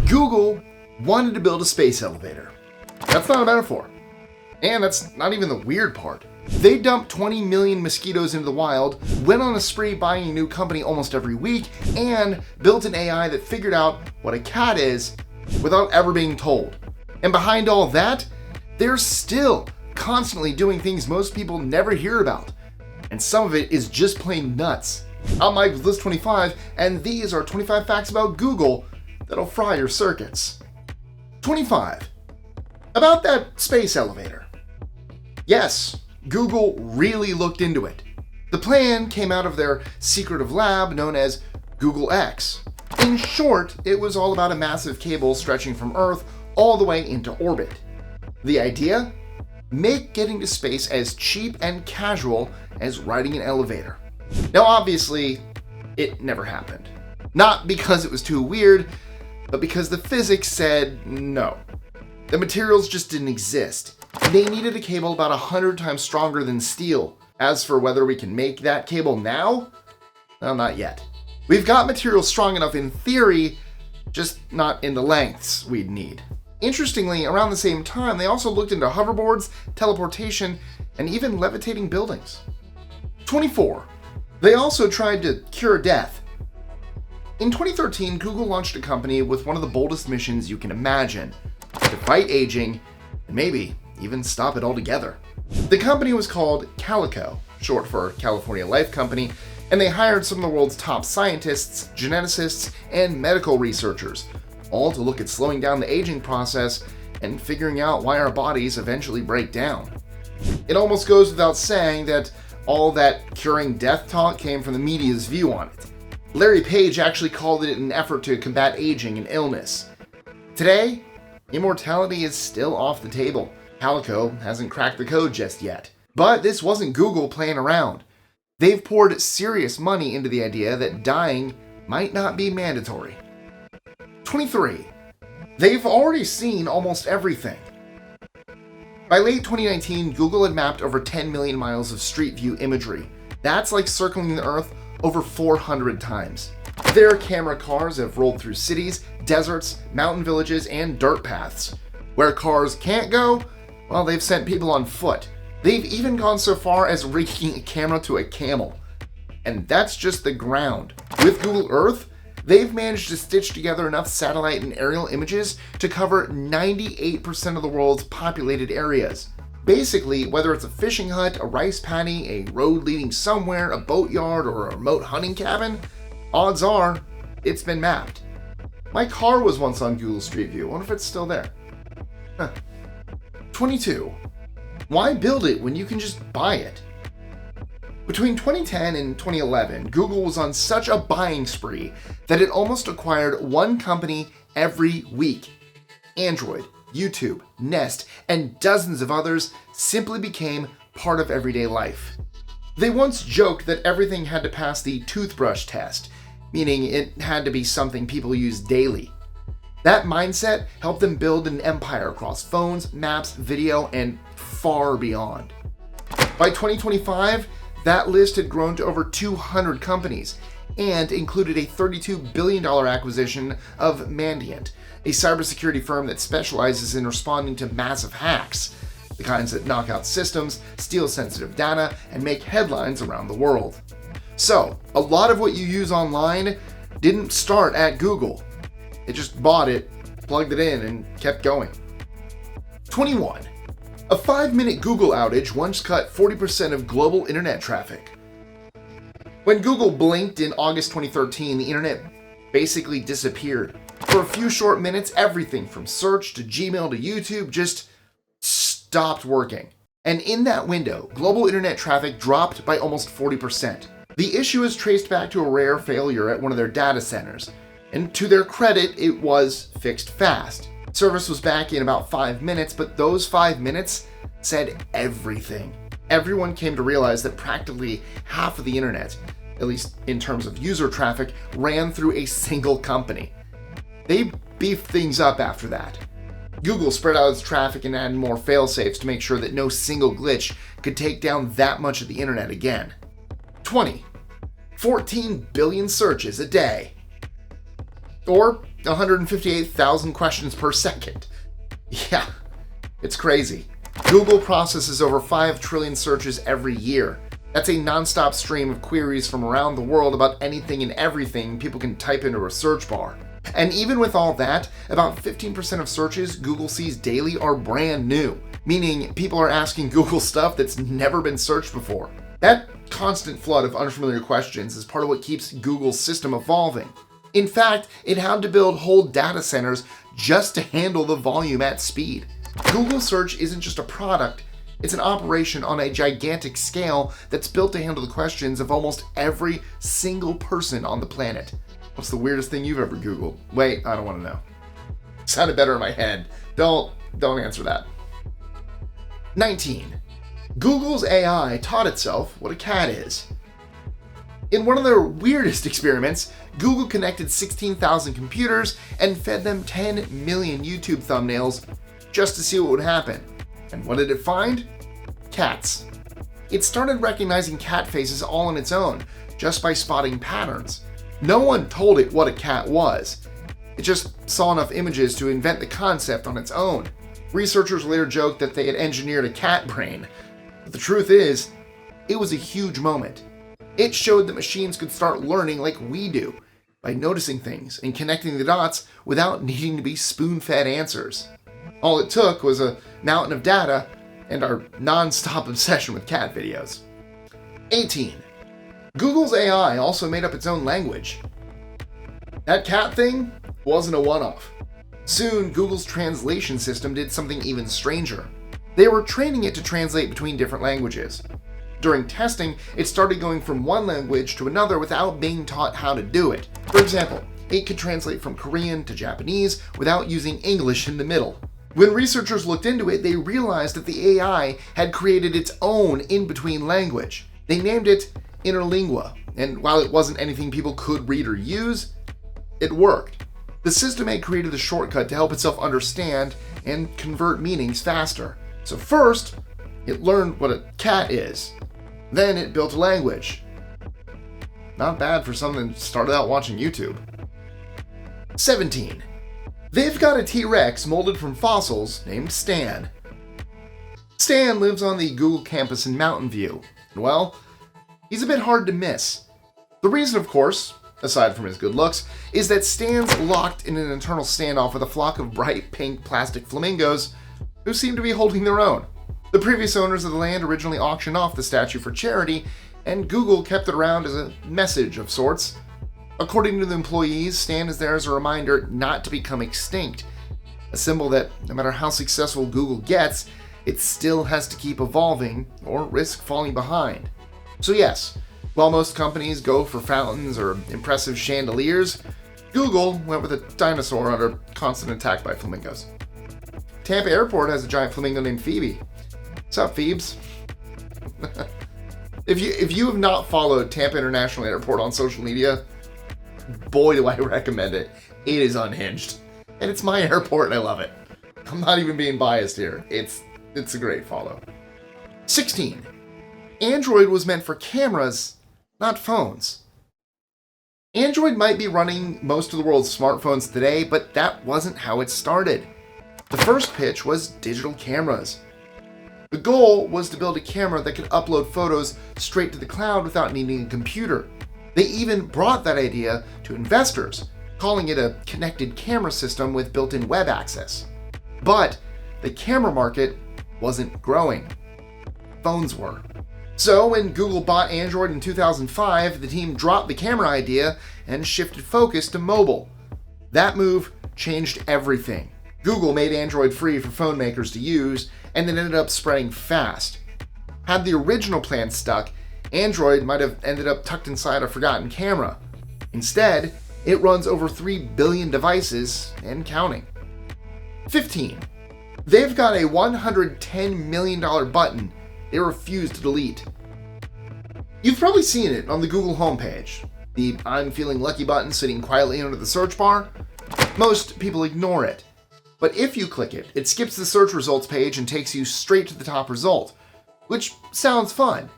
Google wanted to build a space elevator. That's not a metaphor. And that's not even the weird part. They dumped 20 million mosquitoes into the wild, went on a spree buying a new company almost every week, and built an AI that figured out what a cat is without ever being told. And behind all that, they're still constantly doing things most people never hear about. And some of it is just plain nuts. I'm Mike with List 25, and these are 25 facts about Google that'll fry your circuits. 25. About that space elevator. Yes, Google really looked into it. The plan came out of their secretive lab known as Google X. In short, it was all about a massive cable stretching from Earth all the way into orbit. The idea? Make getting to space as cheap and casual as riding an elevator. Now obviously, it never happened. Not because it was too weird, but because the physics said no. The materials just didn't exist. They needed a cable about 100 times stronger than steel. As for whether we can make that cable now, well, not yet. We've got material strong enough in theory, just not in the lengths we'd need. Interestingly, around the same time, they also looked into hoverboards, teleportation, and even levitating buildings. 24. They also tried to cure death. In 2013, Google launched a company with one of the boldest missions you can imagine: to fight aging, and maybe even stop it altogether. The company was called Calico, short for California Life Company, and they hired some of the world's top scientists, geneticists, and medical researchers, all to look at slowing down the aging process and figuring out why our bodies eventually break down. It almost goes without saying that all that curing death talk came from the media's view on it. Larry Page actually called it an effort to combat aging and illness. Today, immortality is still off the table. Calico hasn't cracked the code just yet. But this wasn't Google playing around. They've poured serious money into the idea that dying might not be mandatory. 23. They've already seen almost everything. By late 2019, Google had mapped over 10 million miles of street view imagery. That's like circling the Earth over 400 times. Their camera cars have rolled through cities, deserts, mountain villages, and dirt paths. Where cars can't go, well, they've sent people on foot. They've even gone so far as rigging a camera to a camel. And that's just the ground. With Google Earth, they've managed to stitch together enough satellite and aerial images to cover 98% of the world's populated areas. Basically, whether it's a fishing hut, a rice paddy, a road leading somewhere, a boatyard, or a remote hunting cabin, odds are it's been mapped. My car was once on Google Street View. I wonder if it's still there. 22. Why build it when you can just buy it? Between 2010 and 2011, Google was on such a buying spree that it almost acquired one company every week. Android, YouTube, Nest, and dozens of others simply became part of everyday life. They once joked that everything had to pass the toothbrush test, meaning it had to be something people use daily. That mindset helped them build an empire across phones, maps, video, and far beyond. By 2025, that list had grown to over 200 companies and included a $32 billion acquisition of Mandiant, a cybersecurity firm that specializes in responding to massive hacks, the kinds that knock out systems, steal sensitive data, and make headlines around the world. So, a lot of what you use online didn't start at Google. It just bought it, plugged it in, and kept going. 21. A 5-minute Google outage once cut 40% of global internet traffic. When Google blinked in August 2013, the internet basically disappeared. For a few short minutes, everything from search to Gmail to YouTube just stopped working. And in that window, global internet traffic dropped by almost 40%. The issue is traced back to a rare failure at one of their data centers. And to their credit, it was fixed fast. Service was back in about 5 minutes, but those 5 minutes said everything. Everyone came to realize that practically half of the internet, at least in terms of user traffic, ran through a single company. They beefed things up after that. Google spread out its traffic and added more fail-safes to make sure that no single glitch could take down that much of the internet again. 20. 14 billion searches a day. Or 158,000 questions per second. Yeah, it's crazy. Google processes over 5 trillion searches every year. That's a non-stop stream of queries from around the world about anything and everything people can type into a search bar. And even with all that, about 15% of searches Google sees daily are brand new, meaning people are asking Google stuff that's never been searched before. That constant flood of unfamiliar questions is part of what keeps Google's system evolving. In fact, it had to build whole data centers just to handle the volume at speed. Google Search isn't just a product, it's an operation on a gigantic scale that's built to handle the questions of almost every single person on the planet. What's the weirdest thing you've ever Googled? Wait, I don't want to know. Sounded better in my head. Don't answer that. 19. Google's AI taught itself what a cat is. In one of their weirdest experiments, Google connected 16,000 computers and fed them 10 million YouTube thumbnails just to see what would happen. And what did it find? Cats. It started recognizing cat faces all on its own, just by spotting patterns. No one told it what a cat was. It just saw enough images to invent the concept on its own. Researchers later joked that they had engineered a cat brain. But the truth is, it was a huge moment. It showed that machines could start learning like we do, by noticing things and connecting the dots without needing to be spoon-fed answers. All it took was a mountain of data and our non-stop obsession with cat videos. 18. Google's AI also made up its own language. That cat thing wasn't a one-off. Soon, Google's translation system did something even stranger. They were training it to translate between different languages. During testing, it started going from one language to another without being taught how to do it. For example, it could translate from Korean to Japanese without using English in the middle. When researchers looked into it, they realized that the AI had created its own in-between language. They named it Interlingua, and while it wasn't anything people could read or use, it worked. The system had created a shortcut to help itself understand and convert meanings faster. So first, it learned what a cat is. Then it built a language. Not bad for someone that started out watching YouTube. 17. They've got a T-Rex molded from fossils named Stan. Stan lives on the Google campus in Mountain View. And well, he's a bit hard to miss. The reason, of course, aside from his good looks, is that Stan's locked in an internal standoff with a flock of bright pink plastic flamingos who seem to be holding their own. The previous owners of the land originally auctioned off the statue for charity, and Google kept it around as a message of sorts. According to the employees, Stan is there as a reminder not to become extinct, a symbol that no matter how successful Google gets, it still has to keep evolving or risk falling behind. So yes, while most companies go for fountains or impressive chandeliers, Google went with a dinosaur under constant attack by flamingos. Tampa Airport has a giant flamingo named Phoebe. What's up, Phoebes? If you have not followed Tampa International Airport on social media, boy do I recommend it. It is unhinged. And it's my airport and I love it. I'm not even being biased here. It's a great follow. 16. Android was meant for cameras, not phones. Android might be running most of the world's smartphones today, but that wasn't how it started. The first pitch was digital cameras. The goal was to build a camera that could upload photos straight to the cloud without needing a computer. They even brought that idea to investors, calling it a connected camera system with built-in web access. But the camera market wasn't growing. Phones were. So when Google bought Android in 2005, the team dropped the camera idea and shifted focus to mobile. That move changed everything. Google made Android free for phone makers to use, and it ended up spreading fast. Had the original plan stuck, Android might have ended up tucked inside a forgotten camera. Instead, it runs over 3 billion devices and counting. 15. They've got a $110 million button they refuse to delete. You've probably seen it on the Google homepage. The I'm feeling lucky button sitting quietly under the search bar. Most people ignore it. But if you click it, it skips the search results page and takes you straight to the top result, which sounds fun.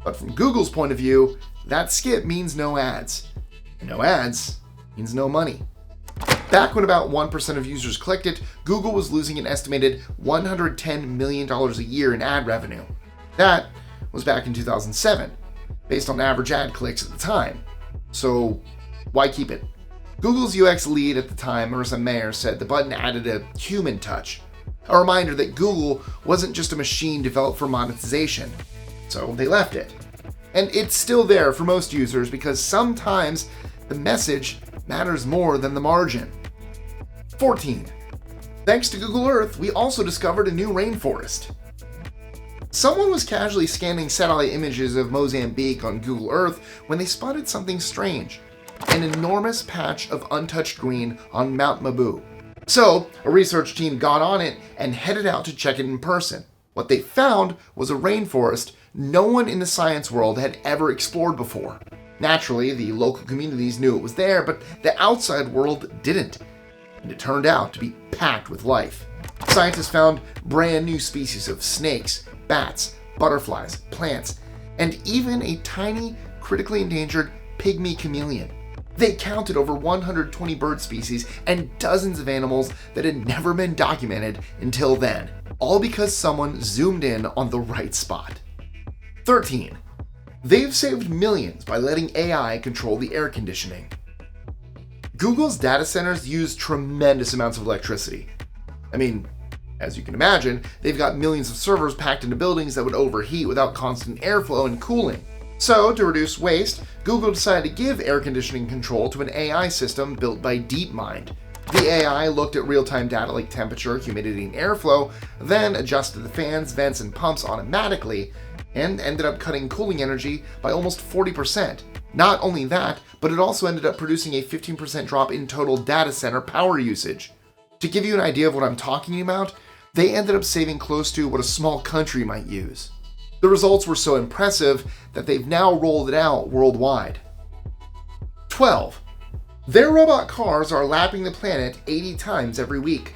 But from Google's point of view, that skip means no ads. And no ads means no money. Back when about 1% of users clicked it, Google was losing an estimated $110 million a year in ad revenue. That was back in 2007, based on average ad clicks at the time. So why keep it? Google's UX lead at the time, Marissa Mayer, said the button added a human touch, a reminder that Google wasn't just a machine developed for monetization. So they left it. And it's still there for most users because sometimes the message matters more than the margin. 14. Thanks to Google Earth, we also discovered a new rainforest. Someone was casually scanning satellite images of Mozambique on Google Earth when they spotted something strange, an enormous patch of untouched green on Mount Mabu. So, a research team got on it and headed out to check it in person. What they found was a rainforest no one in the science world had ever explored before. Naturally, the local communities knew it was there, but the outside world didn't. And it turned out to be packed with life. Scientists found brand new species of snakes, bats, butterflies, plants, and even a tiny, critically endangered pygmy chameleon. They counted over 120 bird species and dozens of animals that had never been documented until then, all because someone zoomed in on the right spot. 13. They've saved millions by letting AI control the air conditioning. Google's data centers use tremendous amounts of electricity. I mean, as you can imagine, they've got millions of servers packed into buildings that would overheat without constant airflow and cooling. So, to reduce waste, Google decided to give air conditioning control to an AI system built by DeepMind. The AI looked at real-time data like temperature, humidity, and airflow, then adjusted the fans, vents, and pumps automatically, and ended up cutting cooling energy by almost 40%. Not only that, but it also ended up producing a 15% drop in total data center power usage. To give you an idea of what I'm talking about, they ended up saving close to what a small country might use. The results were so impressive that they've now rolled it out worldwide. 12. Their robot cars are lapping the planet 80 times every week.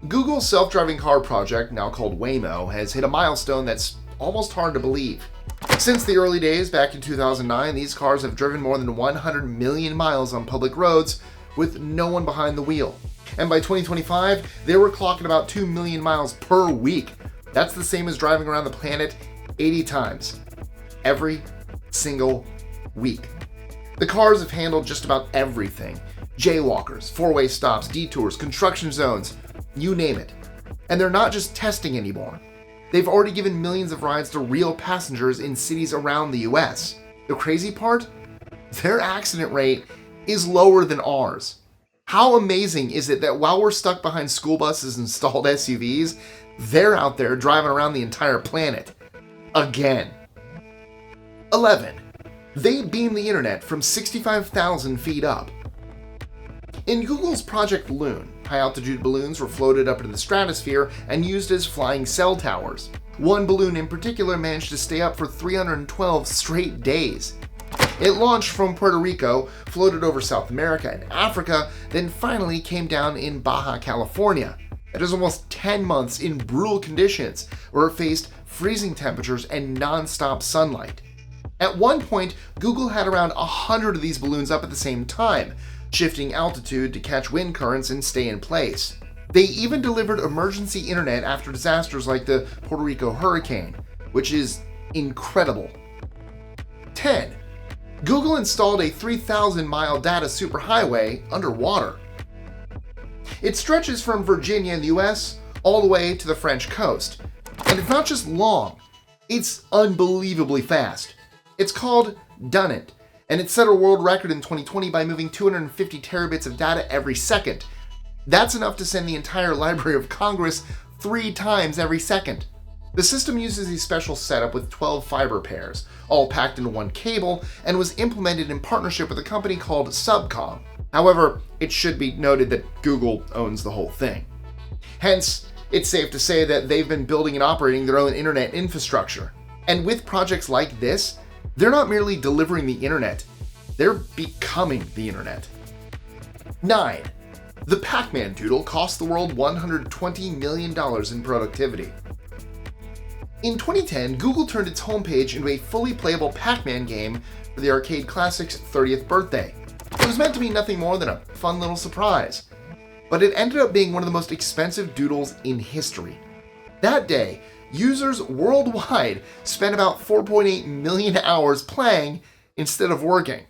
Google's self-driving car project, now called Waymo, has hit a milestone that's almost hard to believe. Since the early days back in 2009, these cars have driven more than 100 million miles on public roads with no one behind the wheel. And by 2025, they were clocking about 2 million miles per week. That's the same as driving around the planet 80 times every single week. The cars have handled just about everything. Jaywalkers, four-way stops, detours, construction zones, you name it. And they're not just testing anymore. They've already given millions of rides to real passengers in cities around the US. The crazy part? Their accident rate is lower than ours. How amazing is it that while we're stuck behind school buses and stalled SUVs, they're out there driving around the entire planet. Again. 11. They beam the internet from 65,000 feet up. In Google's Project Loon, high-altitude balloons were floated up into the stratosphere and used as flying cell towers. One balloon in particular managed to stay up for 312 straight days. It launched from Puerto Rico, floated over South America and Africa, then finally came down in Baja California. It was almost 10 months in brutal conditions where it faced freezing temperatures and non-stop sunlight. At one point, Google had around 100 of these balloons up at the same time, shifting altitude to catch wind currents and stay in place. They even delivered emergency internet after disasters like the Puerto Rico hurricane, which is incredible. 10. Google installed a 3,000-mile data superhighway underwater. It stretches from Virginia in the US all the way to the French coast. And it's not just long, it's unbelievably fast. It's called Done It, and it set a world record in 2020 by moving 250 terabits of data every second. That's enough to send the entire Library of Congress 3 times every second. The system uses a special setup with 12 fiber pairs, all packed into one cable, and was implemented in partnership with a company called Subcom. However, it should be noted that Google owns the whole thing. Hence, it's safe to say that they've been building and operating their own internet infrastructure. And with projects like this, they're not merely delivering the internet, they're becoming the internet. 9. The Pac-Man Doodle cost the world $120 million in productivity. In 2010, Google turned its homepage into a fully playable Pac-Man game for the arcade classic's 30th birthday. The was meant to be nothing more than a fun little surprise. But it ended up being one of the most expensive doodles in history. That day, users worldwide spent about 4.8 million hours playing instead of working.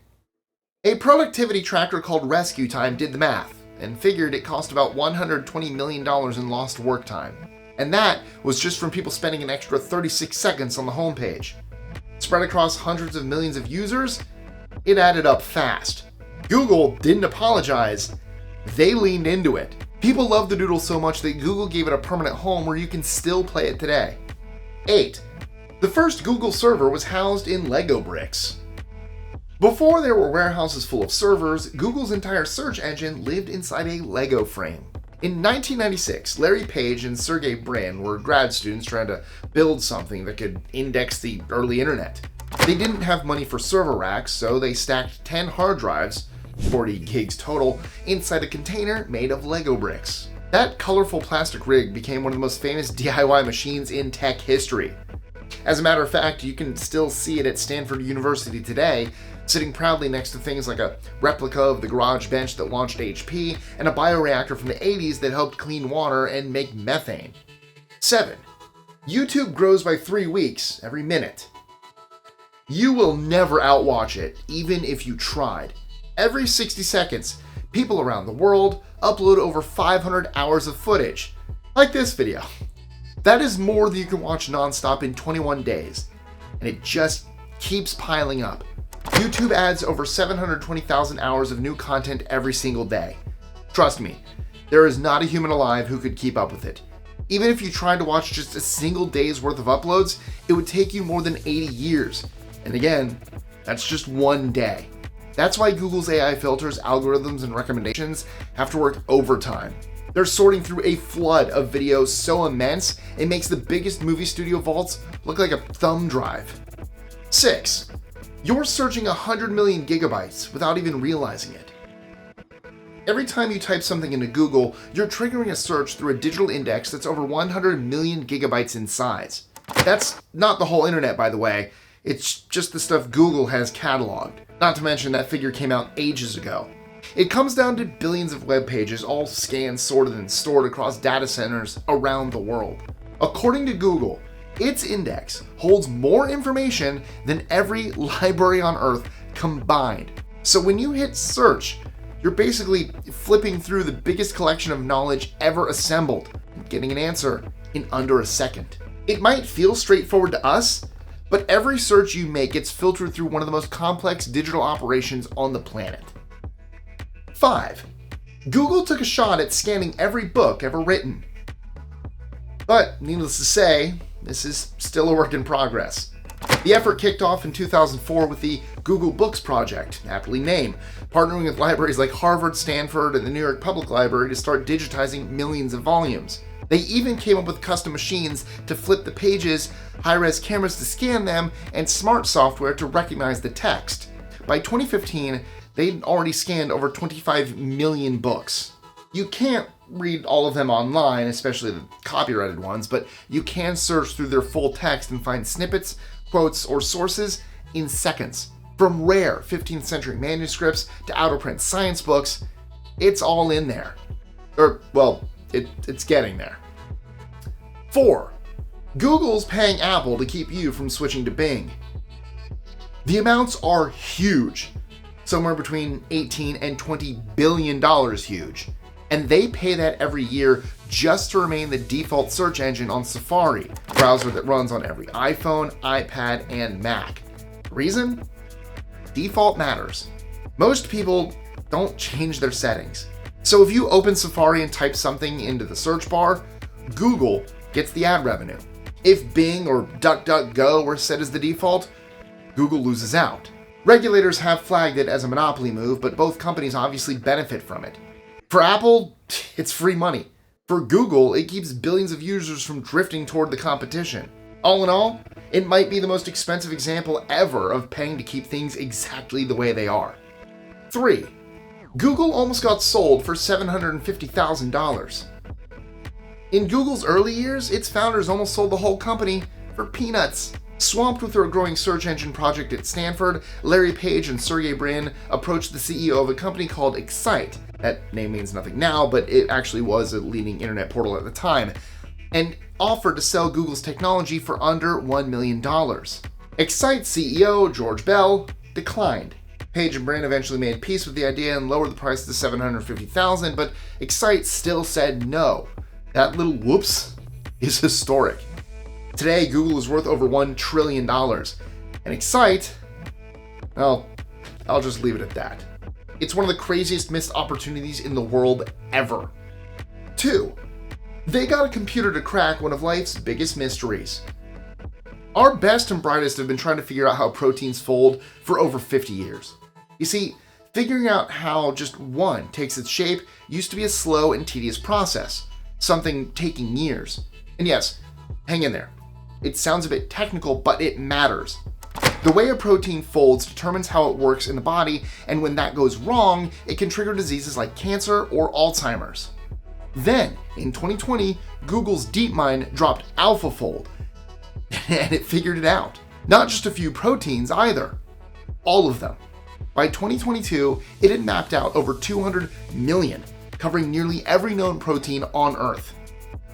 A productivity tracker called Rescue Time did the math and figured it cost about $120 million in lost work time. And that was just from people spending an extra 36 seconds on the homepage. Spread across hundreds of millions of users, it added up fast. Google didn't apologize, they leaned into it. People love the Doodle so much that Google gave it a permanent home where you can still play it today. 8. The first Google server was housed in Lego bricks. Before there were warehouses full of servers, Google's entire search engine lived inside a Lego frame. In 1996, Larry Page and Sergey Brin were grad students trying to build something that could index the early internet. They didn't have money for server racks, so they stacked 10 hard drives, 40 gigs total, inside a container made of Lego bricks. That colorful plastic rig became one of the most famous DIY machines in tech history. As a matter of fact, you can still see it at Stanford University today, sitting proudly next to things like a replica of the garage bench that launched HP and a bioreactor from the 80s that helped clean water and make methane. 7. YouTube grows by 3 weeks every minute. You will never outwatch it, even if you tried. Every 60 seconds, people around the world upload over 500 hours of footage, like this video. That is more than you can watch nonstop in 21 days, and it just keeps piling up. YouTube adds over 720,000 hours of new content every single day. Trust me, there is not a human alive who could keep up with it. Even if you tried to watch just a single day's worth of uploads, it would take you more than 80 years. And again, that's just one day. That's why Google's AI filters, algorithms, and recommendations have to work overtime. They're sorting through a flood of videos so immense, it makes the biggest movie studio vaults look like a thumb drive. 6. You're searching 100 million gigabytes without even realizing it. Every time you type something into Google, you're triggering a search through a digital index that's over 100 million gigabytes in size. That's not the whole internet, by the way. It's just the stuff Google has cataloged. Not to mention that figure came out ages ago. It comes down to billions of web pages, all scanned, sorted, and stored across data centers around the world. According to Google, its index holds more information than every library on Earth combined. So when you hit search, you're basically flipping through the biggest collection of knowledge ever assembled and getting an answer in under a second. It might feel straightforward to us, but every search you make gets filtered through one of the most complex digital operations on the planet. 5. Google took a shot at scanning every book ever written. But needless to say, this is still a work in progress. The effort kicked off in 2004 with the Google Books Project, aptly named, partnering with libraries like Harvard, Stanford, and the New York Public Library to start digitizing millions of volumes. They even came up with custom machines to flip the pages, high-res cameras to scan them, and smart software to recognize the text. By 2015, they'd already scanned over 25 million books. You can't read all of them online, especially the copyrighted ones, but you can search through their full text and find snippets, quotes, or sources in seconds. From rare 15th century manuscripts to out-of-print science books, it's all in there. It's getting there. 4. Google's paying Apple to keep you from switching to Bing. The amounts are huge, somewhere between $18 and $20 billion huge. And they pay that every year just to remain the default search engine on Safari, a browser that runs on every iPhone, iPad, and Mac. Reason? Default matters. Most people don't change their settings. So if you open Safari and type something into the search bar, Google gets the ad revenue. If Bing or DuckDuckGo were set as the default, Google loses out. Regulators have flagged it as a monopoly move, but both companies obviously benefit from it. For Apple, it's free money. For Google, it keeps billions of users from drifting toward the competition. All in all, it might be the most expensive example ever of paying to keep things exactly the way they are. 3. Google almost got sold for $750,000. In Google's early years, its founders almost sold the whole company for peanuts. Swamped with their growing search engine project at Stanford, Larry Page and Sergey Brin approached the CEO of a company called Excite. That name means nothing now, but it actually was a leading internet portal at the time, and offered to sell Google's technology for under $1 million. Excite CEO George Bell declined. Page and Brin eventually made peace with the idea and lowered the price to $750,000, but Excite still said no. That little whoops is historic. Today, Google is worth over $1 trillion, and Excite, well, I'll just leave it at that. It's one of the craziest missed opportunities in the world ever. 2. They got a computer to crack one of life's biggest mysteries. Our best and brightest have been trying to figure out how proteins fold for over 50 years. You see, figuring out how just one takes its shape used to be a slow and tedious process, something taking years. And yes, hang in there. It sounds a bit technical, but it matters. The way a protein folds determines how it works in the body, and when that goes wrong, it can trigger diseases like cancer or Alzheimer's. Then, in 2020, Google's DeepMind dropped AlphaFold, and it figured it out. Not just a few proteins either, all of them. By 2022, it had mapped out over 200 million, covering nearly every known protein on Earth.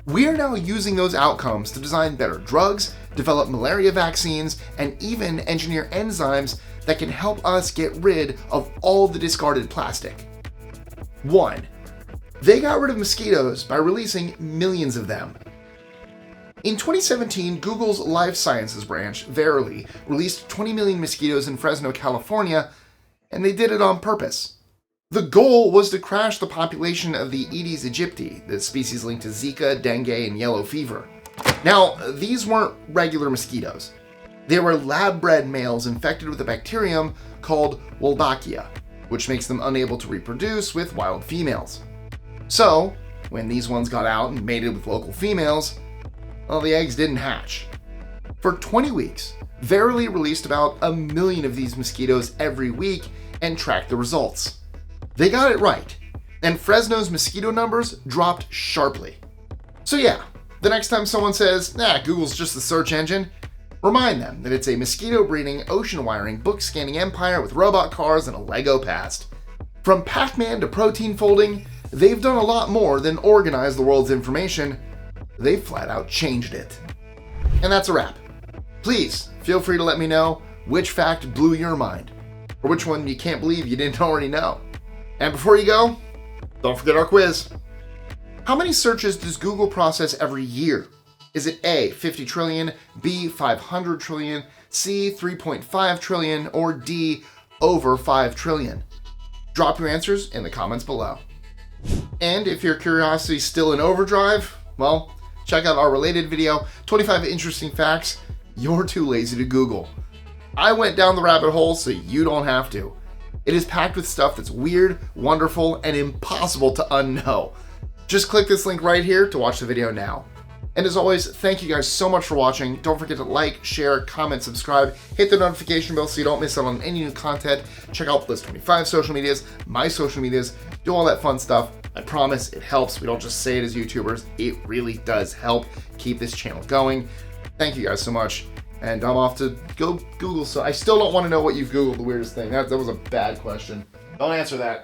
We are now using those outcomes to design better drugs, develop malaria vaccines, and even engineer enzymes that can help us get rid of all the discarded plastic. 1. They got rid of mosquitoes by releasing millions of them. In 2017, Google's life sciences branch, Verily, released 20 million mosquitoes in Fresno, California, and they did it on purpose. The goal was to crash the population of the Aedes aegypti, the species linked to Zika, dengue, and yellow fever. Now, these weren't regular mosquitoes. They were lab-bred males infected with a bacterium called Wolbachia, which makes them unable to reproduce with wild females. So, when these ones got out and mated with local females, well, the eggs didn't hatch. For 20 weeks, Verily released about 1 million of these mosquitoes every week and tracked the results. They got it right, and Fresno's mosquito numbers dropped sharply. So yeah, the next time someone says, Google's just a search engine, remind them that it's a mosquito-breeding, ocean-wiring, book-scanning empire with robot cars and a Lego past. From Pac-Man to protein folding, they've done a lot more than organize the world's information. They've flat out changed it. And that's a wrap. Please, feel free to let me know which fact blew your mind, or which one you can't believe you didn't already know. And before you go, don't forget our quiz. How many searches does Google process every year? Is it A, 50 trillion, B, 500 trillion, C, 3.5 trillion, or D, over 5 trillion? Drop your answers in the comments below. And if your curiosity is still in overdrive, well, check out our related video, 25 interesting facts you're too lazy to Google. I went down the rabbit hole so you don't have to. It is packed with stuff that's weird, wonderful, and impossible to unknow. Just click this link right here to watch the video now. And as always, thank you guys so much for watching. Don't forget to like, share, comment, subscribe, hit the notification bell so you don't miss out on any new content. Check out Bliss 25 social medias, my social medias, do all that fun stuff. I promise it helps. We don't just say it as YouTubers. It really does help keep this channel going. Thank you guys so much. And I'm off to go Google. So I still don't want to know what you've Googled the weirdest thing. That was a bad question. Don't answer that.